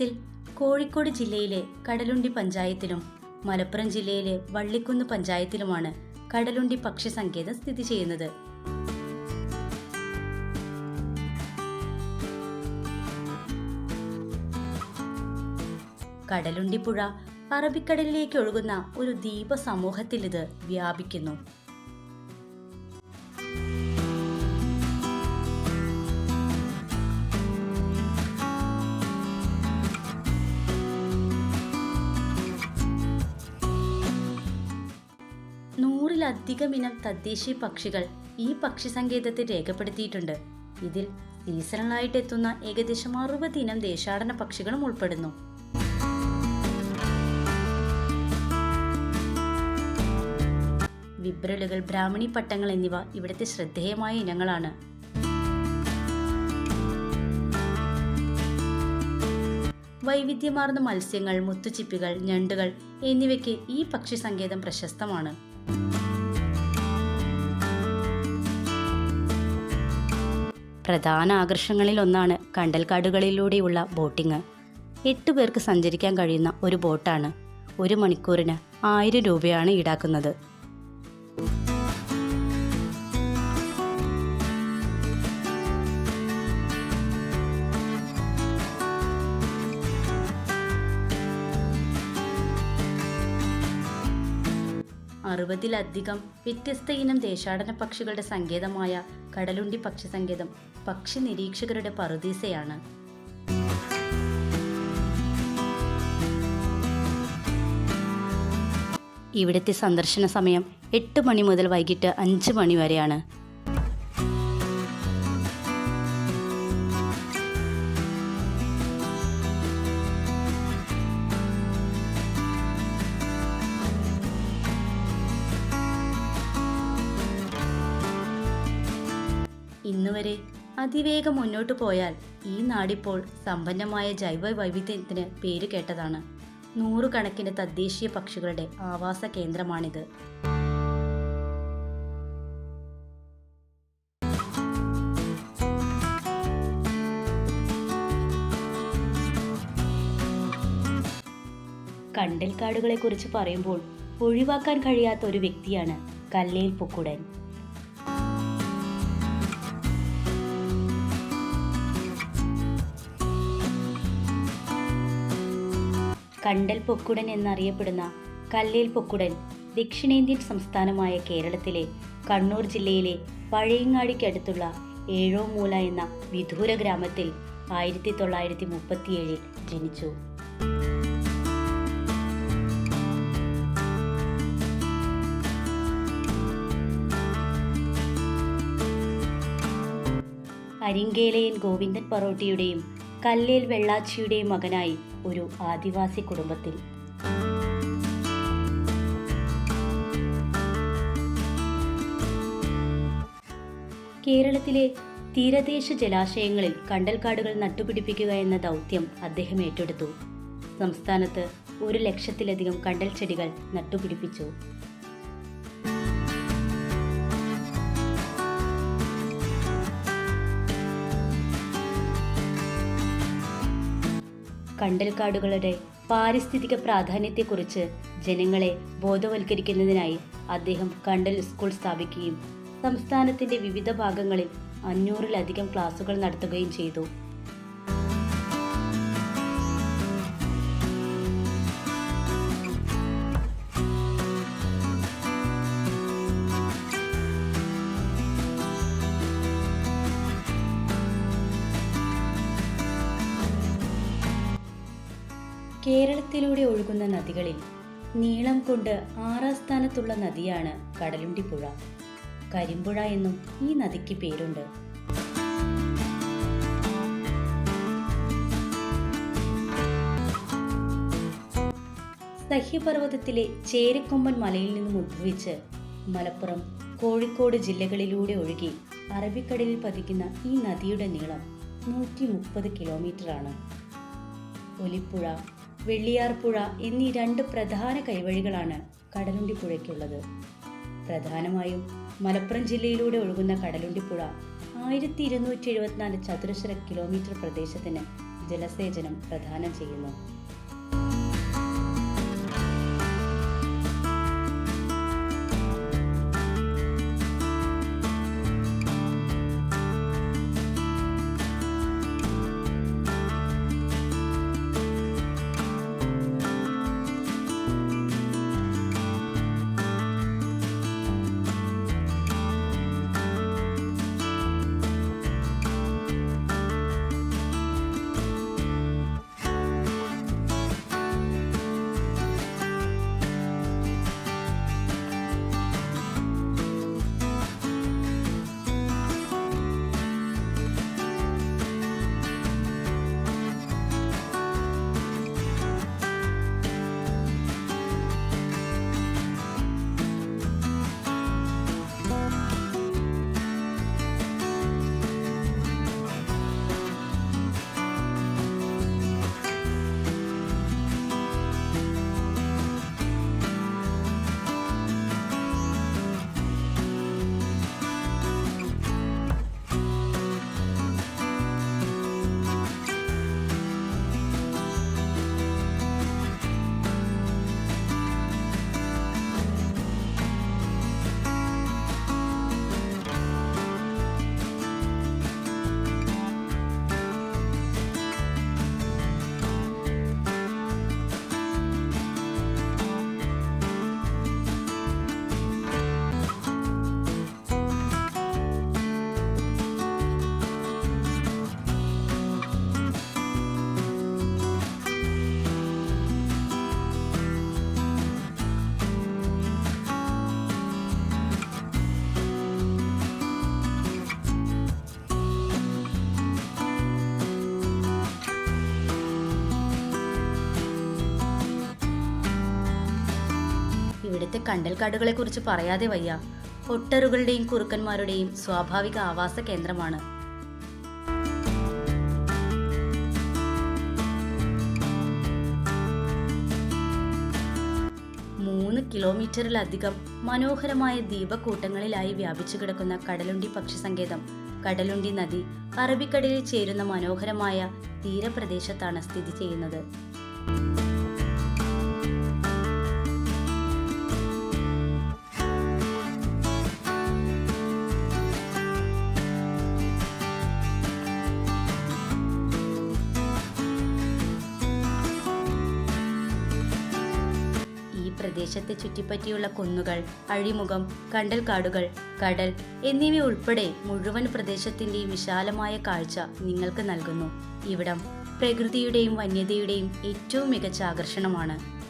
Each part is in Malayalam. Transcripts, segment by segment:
യഥാർത്ഥത്തിൽ കോഴിക്കോട് ജില്ലയിലെ കടലുണ്ടി പഞ്ചായത്തിലും മലപ്പുറം ജില്ലയിലെ വള്ളിക്കുന്ന് പഞ്ചായത്തിലുമാണ് കടലുണ്ടി പക്ഷി സങ്കേതം സ്ഥിതി ചെയ്യുന്നത്. കടലുണ്ടി പുഴ അറബിക്കടലിലേക്ക് ഒഴുകുന്ന ഒരു ദ്വീപ സമൂഹത്തിൽ ഇത് വ്യാപിക്കുന്നു. നൂറിലധികം ഇനം തദ്ദേശീയ പക്ഷികൾ ഈ പക്ഷി സങ്കേതത്തിൽ രേഖപ്പെടുത്തിയിട്ടുണ്ട്. ഇതിൽ സീസണലായിട്ട് എത്തുന്ന ഏകദേശം 60 ഇനം ദേശാടന പക്ഷികളും ഉൾപ്പെടുന്നു. വിബ്രലുകൾ, ബ്രാഹ്മണി പട്ടങ്ങൾ എന്നിവ ഇവിടുത്തെ ശ്രദ്ധേയമായ ഇനങ്ങളാണ്. വൈവിധ്യമാർന്ന മത്സ്യങ്ങൾ, മുത്തുച്ചിപ്പികൾ, ഞണ്ടുകൾ എന്നിവയ്ക്ക് ഈ പക്ഷി സങ്കേതം പ്രശസ്തമാണ്. പ്രധാന ആകർഷണങ്ങളിൽ ഒന്നാണ് കണ്ടൽക്കാടുകളിലൂടെയുള്ള ബോട്ടിംഗ്. 8 പേർക്ക് സഞ്ചരിക്കാൻ കഴിയുന്ന ഒരു ബോട്ടാണ്. 1 മണിക്കൂറിന് 1000 രൂപയാണ് ഈടാക്കുന്നത്. അറുപതിലധികം വ്യത്യസ്ത ഇനം ദേശാടന പക്ഷികളുടെ സങ്കേതമായ കടലുണ്ടി പക്ഷി സങ്കേതം പക്ഷി നിരീക്ഷകരുടെ പറുദീസയാണ്. ഇവിടുത്തെ സന്ദർശന സമയം 8 മണി മുതൽ വൈകിട്ട് 5 മണി വരെയാണ്. ഇന്നുവരെ അതിവേഗം മുന്നോട്ടു പോയാൽ ഈ നാടിപ്പോൾ സമ്പന്നമായ ജൈവ വൈവിധ്യത്തിന് പേര് കേട്ടതാണ്. 100 കണക്കിന് തദ്ദേശീയ പക്ഷികളുടെ ആവാസ കേന്ദ്രമാണിത്. കണ്ടൽക്കാടുകളെ കുറിച്ച് പറയുമ്പോൾ ഒഴിവാക്കാൻ കഴിയാത്ത ഒരു വ്യക്തിയാണ് കല്ലേൽ പൊക്കുടൻ. കണ്ടൽ പൊക്കുടൻ എന്നറിയപ്പെടുന്ന കല്ലേൽ പൊക്കുടൻ ദക്ഷിണേന്ത്യൻ സംസ്ഥാനമായ കേരളത്തിലെ കണ്ണൂർ ജില്ലയിലെ പഴയങ്ങാടിക്കടുത്തുള്ള ഏഴോമൂല എന്ന വിദൂര ഗ്രാമത്തിൽ 1937 ജനിച്ചു. അരിങ്കേലയൻ ഗോവിന്ദൻ പറോട്ടിയുടെയും കല്ലേൽ വെള്ളാച്ചിയുടെയും മകനായി ഒരു ആദിവാസി കുടുംബത്തിൽ. കേരളത്തിലെ തീരദേശ ജലാശയങ്ങളിൽ കണ്ടൽക്കാടുകൾ നട്ടുപിടിപ്പിക്കുക എന്ന ദൗത്യം അദ്ദേഹം ഏറ്റെടുത്തു. സംസ്ഥാനത്ത് 1 ലക്ഷത്തിലധികം കണ്ടൽ ചെടികൾ നട്ടുപിടിപ്പിച്ചു. കണ്ടൽക്കാടുകളുടെ പാരിസ്ഥിതിക പ്രാധാന്യത്തെക്കുറിച്ച് ജനങ്ങളെ ബോധവൽക്കരിക്കുന്നതിനായി അദ്ദേഹം കണ്ടൽ സ്കൂൾ സ്ഥാപിക്കുകയും സംസ്ഥാനത്തിന്റെ വിവിധ ഭാഗങ്ങളിൽ 500-ലധികം ക്ലാസുകൾ നടത്തുകയും ചെയ്തു. കേരളത്തിലൂടെ ഒഴുകുന്ന നദികളിൽ നീളം കൊണ്ട് 6ാം സ്ഥാനത്തുള്ള നദിയാണ് കടലുണ്ടി പുഴ. കരിമ്പുഴ എന്നും ഈ നദിക്ക് പേരുണ്ട്. സഹ്യപർവ്വതത്തിലെ ചേരക്കൊമ്പൻ മലയിൽ നിന്നും ഉദ്ഭവിച്ച് മലപ്പുറം, കോഴിക്കോട് ജില്ലകളിലൂടെ ഒഴുകി അറബിക്കടലിൽ പതിക്കുന്ന ഈ നദിയുടെ നീളം 130 കിലോമീറ്ററാണ്. ഒലിപ്പുഴ, വെള്ളിയാർപ്പുഴ എന്നീ 2 പ്രധാന കൈവഴികളാണ് കടലുണ്ടി പുഴയ്ക്കുള്ളത്. പ്രധാനമായും മലപ്പുറം ജില്ലയിലൂടെ ഒഴുകുന്ന കടലുണ്ടി പുഴ 1274 ചതുരശ്ര കിലോമീറ്റർ പ്രദേശത്തിന് ജലസേചനം പ്രദാനം ചെയ്യുന്നു. ഇവിടുത്തെ കണ്ടൽക്കാടുകളെ കുറിച്ച് പറയാതെ വയ്യ. ഒട്ടറുകളുടെയും കുറുക്കന്മാരുടെയും സ്വാഭാവിക ആവാസ കേന്ദ്രമാണ്. കിലോമീറ്ററിലധികം മനോഹരമായ ദ്വീപക്കൂട്ടങ്ങളിലായി വ്യാപിച്ചു കിടക്കുന്ന കടലുണ്ടി പക്ഷി സങ്കേതം, കടലുണ്ടി നദി അറബിക്കടലിൽ ചേരുന്ന മനോഹരമായ തീരപ്രദേശത്താണ് സ്ഥിതി ചെയ്യുന്നത്. പ്രദേശത്തെ ചുറ്റിപ്പറ്റിയുള്ള കുന്നുകൾ, അഴിമുഖം, കണ്ടൽക്കാടുകൾ, കടൽ എന്നിവ ഉൾപ്പെടെ മുഴുവൻ പ്രദേശത്തിന്റെയും വിശാലമായ കാഴ്ച നിങ്ങൾക്ക് നൽകുന്നു. ഇവിടം പ്രകൃതിയുടെയും വന്യതയുടെയും ഏറ്റവും മികച്ച ആകർഷണമാണ്.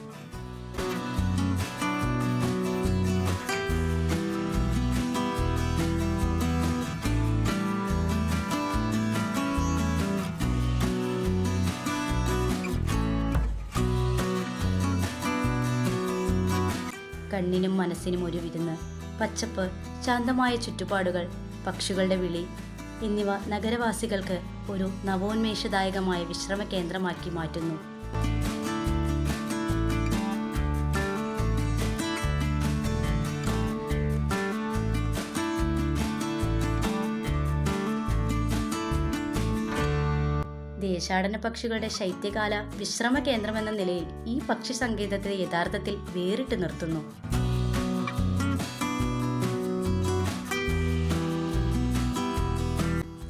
കണ്ണിനും മനസ്സിനും ഒരു വിരുന്ന്. പച്ചപ്പ്, ശാന്തമായ ചുറ്റുപാടുകൾ, പക്ഷികളുടെ വിളി എന്നിവ നഗരവാസികൾക്ക് ഒരു നവോന്മേഷദായകമായ വിശ്രമ കേന്ദ്രമാക്കി മാറ്റുന്നു. ദേശാടന പക്ഷികളുടെ ശൈത്യകാല വിശ്രമ കേന്ദ്രമെന്ന നിലയിൽ ഈ പക്ഷി സങ്കേതത്തെ യഥാർത്ഥത്തിൽ വേറിട്ട് നിർത്തുന്നു.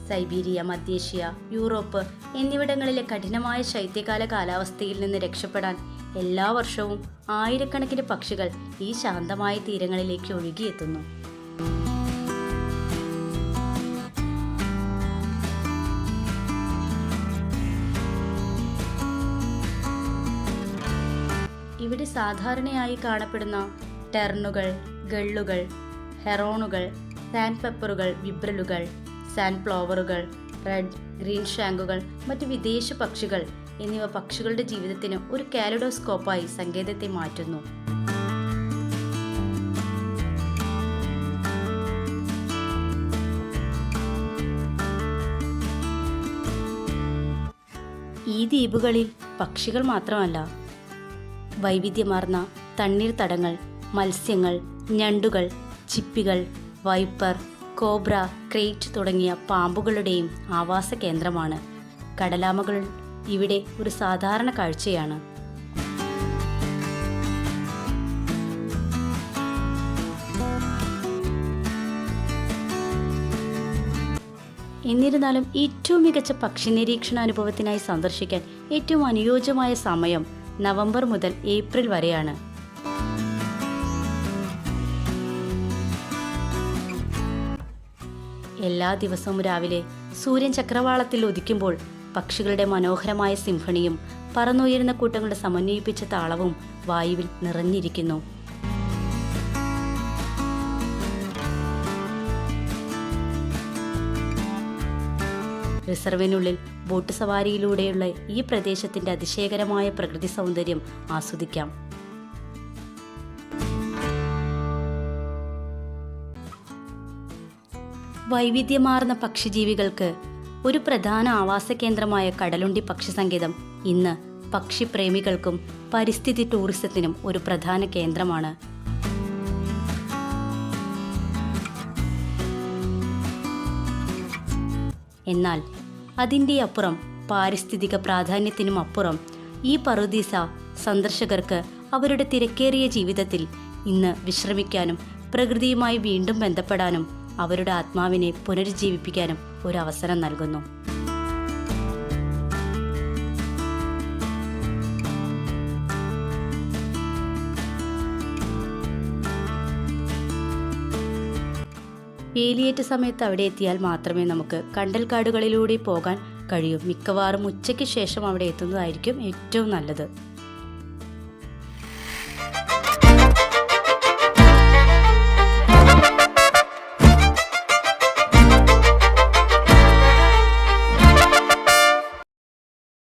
സൈബീരിയ, മധ്യേഷ്യ, യൂറോപ്പ് എന്നിവിടങ്ങളിലെ കഠിനമായ ശൈത്യകാല കാലാവസ്ഥയിൽ നിന്ന് രക്ഷപ്പെടാൻ എല്ലാ വർഷവും ആയിരക്കണക്കിന് പക്ഷികൾ ഈ ശാന്തമായ തീരങ്ങളിലേക്ക് ഒഴുകിയെത്തുന്നു. ഇവിടെ സാധാരണയായി കാണപ്പെടുന്ന ടെർണുകൾ, ഗള്ളുകൾ, ഹെറോണുകൾ, സാൻഡ് പെപ്പറുകൾ, വിബ്രലുകൾ, സാൻഡ് പ്ലോവറുകൾ, റെഡ്, ഗ്രീൻ ഷാങ്കുകൾ, മറ്റ് വിദേശ പക്ഷികൾ എന്നിവ പക്ഷികളുടെ ജീവിതത്തിന് ഒരു കാലിഡോസ്കോപ്പായി സങ്കേതത്തെ മാറ്റുന്നു. ഈ ദ്വീപുകളിൽ പക്ഷികൾ മാത്രമല്ല, വൈവിധ്യമാർന്ന തണ്ണീർത്തടങ്ങൾ, മത്സ്യങ്ങൾ, ഞണ്ടുകൾ, ചിപ്പികൾ, വൈപ്പർ, കോബ്ര, ക്രേറ്റ് തുടങ്ങിയ പാമ്പുകളുടെയും ആവാസ കേന്ദ്രമാണ്. കടലാമകൾ ഇവിടെ ഒരു സാധാരണ കാഴ്ചയാണ്. എന്നിരുന്നാലും ഏറ്റവും മികച്ച പക്ഷി നിരീക്ഷണ അനുഭവത്തിനായി സന്ദർശിക്കാൻ ഏറ്റവും അനുയോജ്യമായ സമയം നവംബർ മുതൽ ഏപ്രിൽ വരെയാണ്. എല്ലാ ദിവസവും രാവിലെ സൂര്യൻ ചക്രവാളത്തിൽ ഉദിക്കുമ്പോൾ പക്ഷികളുടെ മനോഹരമായ സിംഫണിയും പറന്നുയരുന്ന കൂട്ടങ്ങളുടെ സമന്വയിപ്പിച്ച താളവും വായുവിൽ നിറഞ്ഞിരിക്കുന്നു. റിസർവിനുള്ളിൽ ബോട്ട് സവാരിയിലൂടെയുള്ള ഈ പ്രദേശത്തിന്റെ അതിശയകരമായ പ്രകൃതി സൗന്ദര്യം ആസ്വദിക്കാം. വൈവിധ്യമാർന്ന പക്ഷിജീവികൾക്ക് ഒരു പ്രധാന ആവാസ കേന്ദ്രമായ കടലുണ്ടി പക്ഷി സങ്കേതം ഇന്ന് പക്ഷിപ്രേമികൾക്കും പരിസ്ഥിതി ടൂറിസത്തിനും ഒരു പ്രധാന കേന്ദ്രമാണ്. എന്നാൽ അതിൻ്റെ അപ്പുറം പാരിസ്ഥിതിക പ്രാധാന്യത്തിനും അപ്പുറം ഈ പറുദീസ സന്ദർശകർക്ക് അവരുടെ തിരക്കേറിയ ജീവിതത്തിൽ ഇന്ന് വിശ്രമിക്കാനും പ്രകൃതിയുമായി വീണ്ടും ബന്ധപ്പെടാനും അവരുടെ ആത്മാവിനെ പുനരുജ്ജീവിപ്പിക്കാനും ഒരു അവസരം നൽകുന്നു. വേലിയേറ്റ സമയത്ത് അവിടെ എത്തിയാൽ മാത്രമേ നമുക്ക് കണ്ടൽക്കാടുകളിലൂടെ പോകാൻ കഴിയൂ. മിക്കവാറും ഉച്ചയ്ക്ക് ശേഷം അവിടെ എത്തുന്നതായിരിക്കും ഏറ്റവും നല്ലത്.